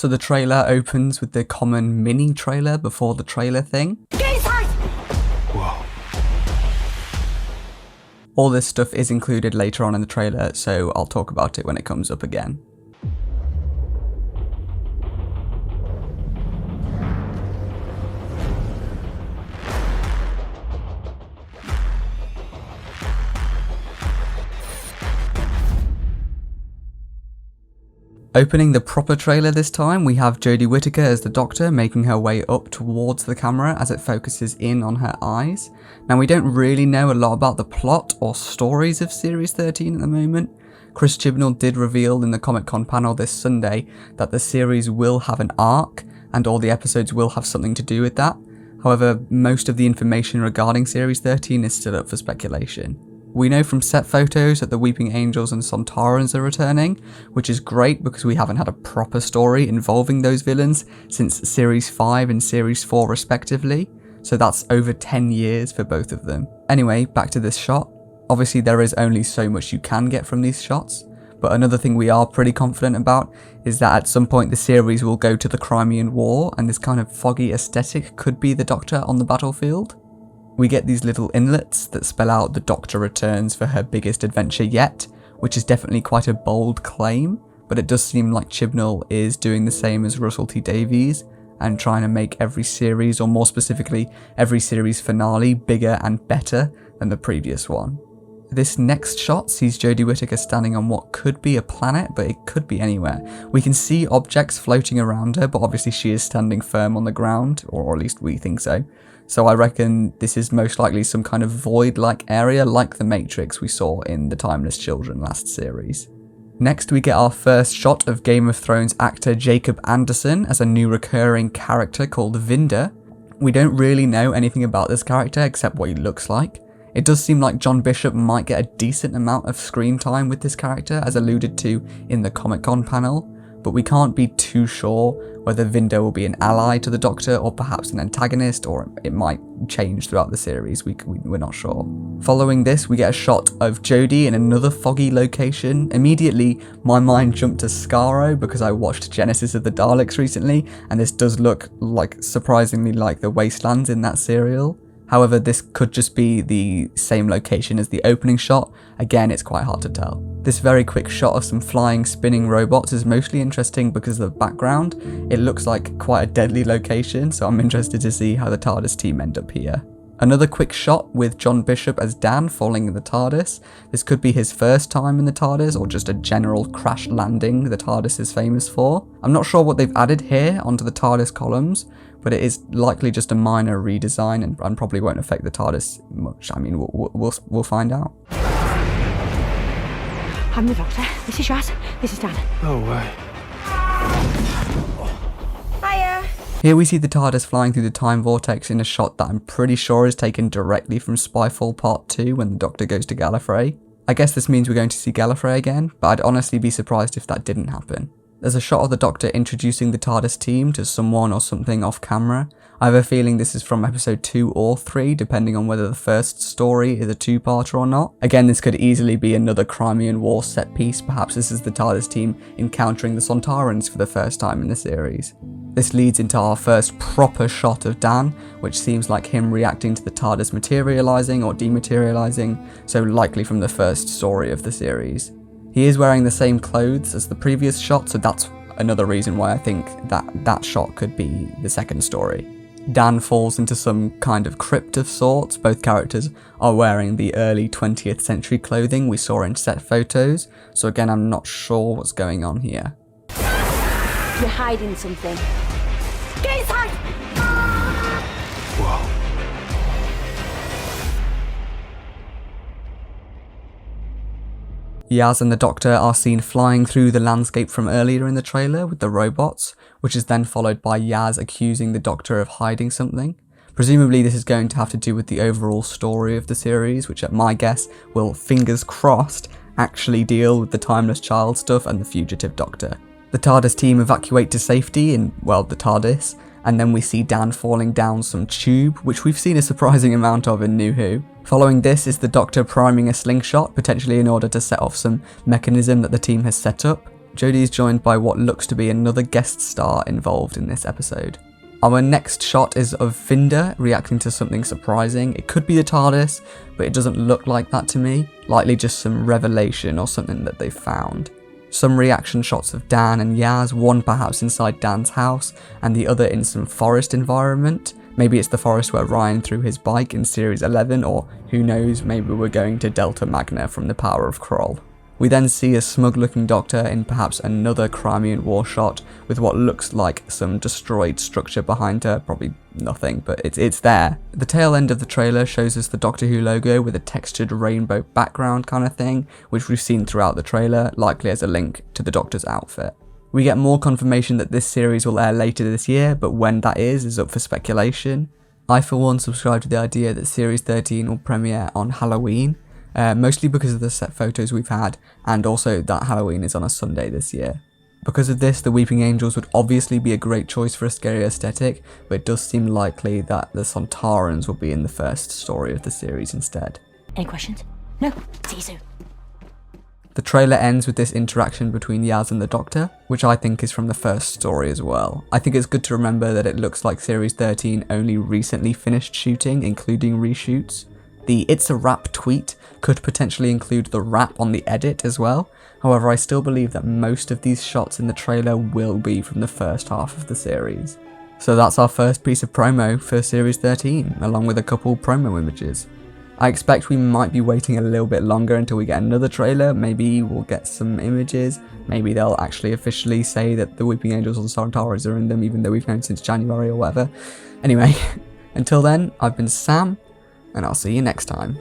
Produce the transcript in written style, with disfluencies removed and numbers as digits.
So the trailer opens with the common mini trailer before the trailer thing. Get inside! Whoa. All this stuff is included later on in the trailer, so I'll talk about it when it comes up again. Opening the proper trailer this time, we have Jodie Whittaker as the Doctor making her way up towards the camera as it focuses in on her eyes. Now we don't really know a lot about the plot or stories of Series 13 at the moment. Chris Chibnall did reveal in the Comic-Con panel this Sunday that the series will have an arc and all the episodes will have something to do with that. However, most of the information regarding Series 13 is still up for speculation. We know from set photos that the Weeping Angels and Sontarans are returning, which is great because we haven't had a proper story involving those villains since Series 5 and Series 4 respectively, so that's over 10 years for both of them. Anyway, back to this shot. Obviously there is only so much you can get from these shots, but another thing we are pretty confident about is that at some point the series will go to the Crimean War, and this kind of foggy aesthetic could be the Doctor on the battlefield. We get these little inlets that spell out the Doctor returns for her biggest adventure yet, which is definitely quite a bold claim, but it does seem like Chibnall is doing the same as Russell T Davies and trying to make every series, or more specifically every series finale, bigger and better than the previous one. This next shot sees Jodie Whittaker standing on what could be a planet, but it could be anywhere. We can see objects floating around her, but obviously she is standing firm on the ground, or at least we think so. So I reckon this is most likely some kind of void-like area like the Matrix we saw in The Timeless Children last series. Next we get our first shot of Game of Thrones actor Jacob Anderson as a new recurring character called Vinder. We don't really know anything about this character except what he looks like. It does seem like John Bishop might get a decent amount of screen time with this character, as alluded to in the Comic-Con panel, but we can't be too sure whether Vinder will be an ally to the Doctor or perhaps an antagonist, or it might change throughout the series, we're not sure. Following this, we get a shot of Jodie in another foggy location. Immediately, my mind jumped to Skaro because I watched Genesis of the Daleks recently, and this does look surprisingly like the wastelands in that serial. However, this could just be the same location as the opening shot. Again, it's quite hard to tell. This very quick shot of some flying, spinning robots is mostly interesting because of the background. It looks like quite a deadly location, so I'm interested to see how the TARDIS team end up here. Another quick shot with John Bishop as Dan falling in the TARDIS. This could be his first time in the TARDIS, or just a general crash landing the TARDIS is famous for. I'm not sure what they've added here onto the TARDIS columns, but it is likely just a minor redesign and probably won't affect the TARDIS much. I mean, we'll find out. I'm the Doctor. This is Raz. This is Dan. No way. Hiya. Here we see the TARDIS flying through the time vortex in a shot that I'm pretty sure is taken directly from Spyfall Part 2 when the Doctor goes to Gallifrey. I guess this means we're going to see Gallifrey again, but I'd honestly be surprised if that didn't happen. There's a shot of the Doctor introducing the TARDIS team to someone or something off camera. I have a feeling this is from episode 2 or 3, depending on whether the first story is a two-parter or not. Again, this could easily be another Crimean War set piece. Perhaps this is the TARDIS team encountering the Sontarans for the first time in the series. This leads into our first proper shot of Dan, which seems like him reacting to the TARDIS materialising or dematerialising, so likely from the first story of the series. He is wearing the same clothes as the previous shot, so that's another reason why I think that shot could be the second story. Dan falls into some kind of crypt of sorts. Both characters are wearing the early 20th century clothing we saw in set photos, so again I'm not sure what's going on here. You're hiding something. Get inside! Whoa. Yaz and the Doctor are seen flying through the landscape from earlier in the trailer with the robots, which is then followed by Yaz accusing the Doctor of hiding something. Presumably this is going to have to do with the overall story of the series, which at my guess will, fingers crossed, actually deal with the Timeless Child stuff and the fugitive Doctor. The TARDIS team evacuate to safety in, well, the TARDIS, and then we see Dan falling down some tube, which we've seen a surprising amount of in New Who. Following this is the Doctor priming a slingshot, potentially in order to set off some mechanism that the team has set up. Jodie is joined by what looks to be another guest star involved in this episode. Our next shot is of Finder reacting to something surprising. It could be the TARDIS, but it doesn't look like that to me. Likely just some revelation or something that they've found. Some reaction shots of Dan and Yaz, one perhaps inside Dan's house and the other in some forest environment. Maybe it's the forest where Ryan threw his bike in Series 11, or who knows, maybe we're going to Delta Magna from the Power of Kroll. We then see a smug looking Doctor in perhaps another Crimean War shot with what looks like some destroyed structure behind her, probably nothing, but it's there. The tail end of the trailer shows us the Doctor Who logo with a textured rainbow background kind of thing, which we've seen throughout the trailer, likely as a link to the Doctor's outfit. We get more confirmation that this series will air later this year, but when that is up for speculation. I for one subscribe to the idea that Series 13 will premiere on Halloween, mostly because of the set photos we've had, and also that Halloween is on a Sunday this year. Because of this, the Weeping Angels would obviously be a great choice for a scary aesthetic, but it does seem likely that the Sontarans will be in the first story of the series instead. Any questions? No. See you soon. The trailer ends with this interaction between Yaz and the Doctor, which I think is from the first story as well. I think it's good to remember that it looks like Series 13 only recently finished shooting, including reshoots. The "It's a Wrap" tweet could potentially include the wrap on the edit as well. However, I still believe that most of these shots in the trailer will be from the first half of the series. So that's our first piece of promo for Series 13, along with a couple promo images. I expect we might be waiting a little bit longer until we get another trailer. Maybe we'll get some images. Maybe they'll actually officially say that the Weeping Angels and Sontarans are in them, even though we've known since January or whatever. Anyway, until then, I've been Sam, and I'll see you next time.